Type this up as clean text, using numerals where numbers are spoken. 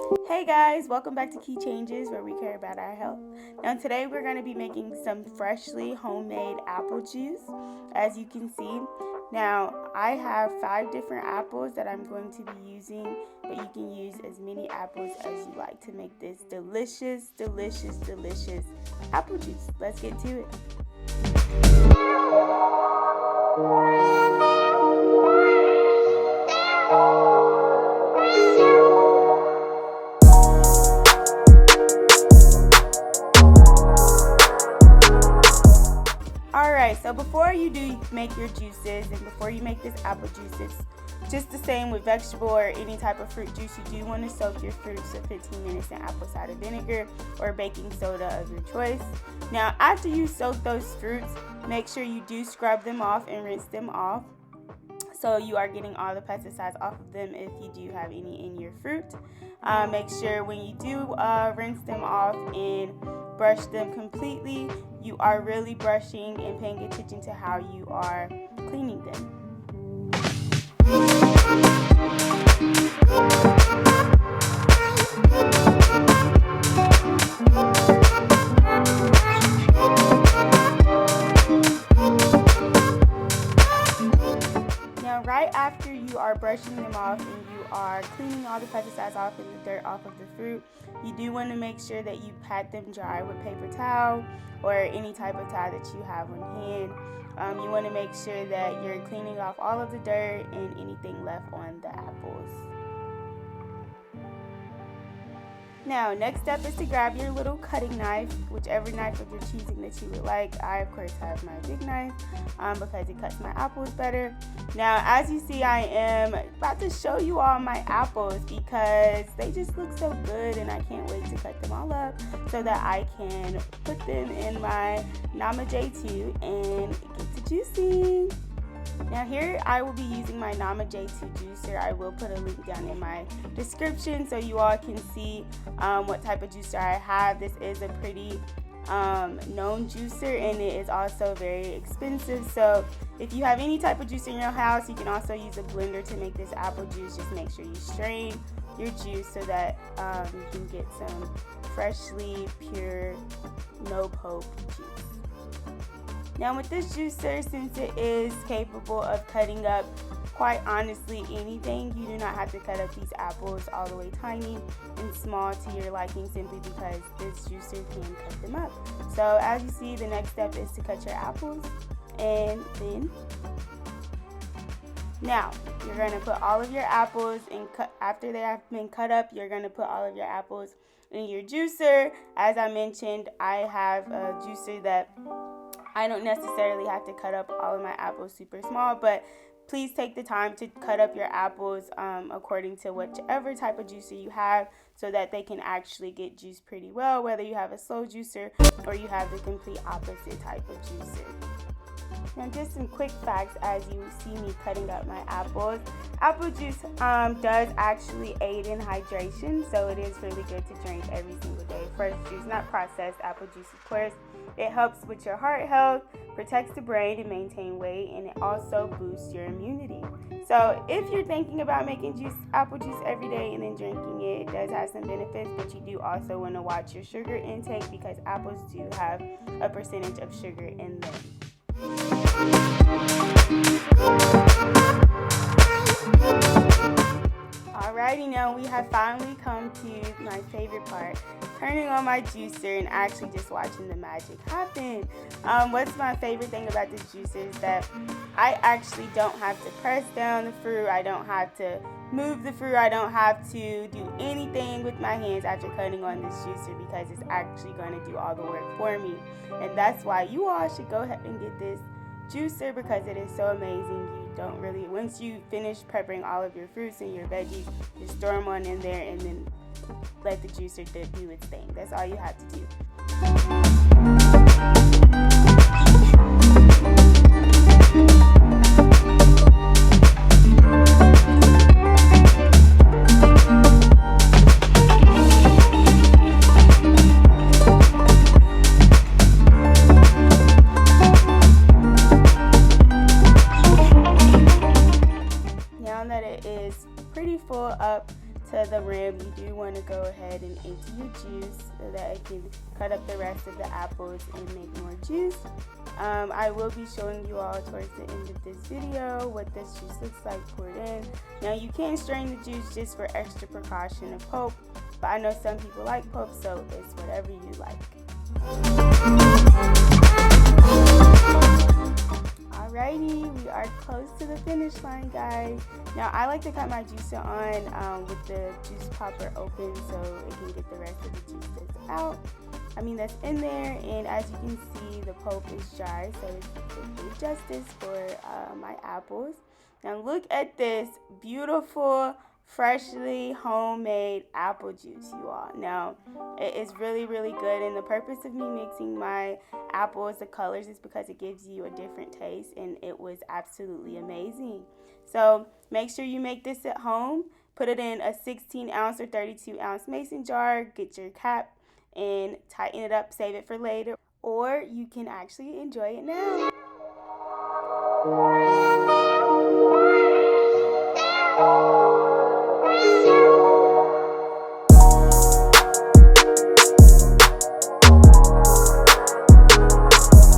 Hey guys, welcome back to KeeChanges, where we care about our health. Now today we're going to be making some freshly homemade apple juice, as you can see. Now I have 5 different apples that I'm going to be using, but you can use as many apples as you like to make this delicious apple juice. Let's get to it. Alright, so before you do make your juices and before you make this apple juice, it's just the same with vegetable or any type of fruit juice. You do want to soak your fruits for 15 minutes in apple cider vinegar or baking soda of your choice. Now, after you soak those fruits, make sure you do scrub them off and rinse them off, so you are getting all the pesticides off of them if you do have any in your fruit. Make sure when you do rinse them off and brush them completely, you are really brushing and paying attention to how you are cleaning them. Now, right after you are brushing them off and you are cleaning all the pesticides off and the dirt off of the fruit, you do want to make sure that you pat them dry with paper towel or any type of towel that you have on hand. You want to make sure that you're cleaning off all of the dirt and anything left on the apples. Now, next step is to grab your little cutting knife, whichever knife of your choosing that you would like. I, of course, have my big knife because it cuts my apples better. Now, as you see, I am about to show you all my apples because they just look so good and I can't wait to cut them all up so that I can put them in my Nama J2 and get to juicing. Now here I will be using my Nama J2 juicer. I will put a link down in my description so you all can see what type of juicer I have. This is a pretty known juicer and it is also very expensive. So if you have any type of juicer in your house, you can also use a blender to make this apple juice. Just make sure you strain your juice so that you can get some freshly pure, no pulp juice. Now with this juicer, since it is capable of cutting up quite honestly anything, you do not have to cut up these apples all the way tiny and small to your liking simply because this juicer can cut them up. So as you see, the next step is to cut your apples, and then now you're going to put all of your apples and after they have been cut up, you're going to put all of your apples in your juicer. As I mentioned, I have a juicer that I don't necessarily have to cut up all of my apples super small, but please take the time to cut up your apples according to whichever type of juicer you have so that they can actually get juiced pretty well, whether you have a slow juicer or you have the complete opposite type of juicer. Now just some quick facts as you see me cutting up my apples. Apple juice does actually aid in hydration, so it is really good to drink every single day. Fresh juice, not processed apple juice, of course. It helps with your heart health, protects the brain and maintain weight, and it also boosts your immunity. So if you're thinking about making apple juice every day and then drinking it, it does have some benefits, but you do also want to watch your sugar intake because apples do have a percentage of sugar in them. Alrighty, now we have finally come to my favorite part, turning on my juicer and actually just watching the magic happen. What's my favorite thing about this juicer is that I actually don't have to press down the fruit, I don't have to move the fruit, I don't have to do anything with my hands after cutting on this juicer because it's actually going to do all the work for me. And that's why you all should go ahead and get this juicer because it is so amazing. You don't really, once you finish prepping all of your fruits and your veggies, just throw them on in there and then let the juicer do its thing. That's all you have to do. Now that it is pretty full up to the rim, you do want want to go ahead and empty your juice so that it can cut up the rest of the apples and make more juice. I will be showing you all towards the end of this video what this juice looks like poured in. Now you can strain the juice just for extra precaution of pulp, but I know some people like pulp, so it's whatever you like. Alrighty, we are close to the finish line, guys. Now I like to cut my juicer on with the juice popper open so it can get the rest of the juice that's in there. And as you can see, the pulp is dry, so it's doing justice for my apples. Now look at this beautiful, freshly homemade apple juice, you all. Now it is really good, and the purpose of me mixing my apples, the colors, is because it gives you a different taste, and it was absolutely amazing. So make sure you make this at home. Put it in a 16-ounce or 32-ounce mason jar, get your cap and tighten it up, save it for later, or you can actually enjoy it now.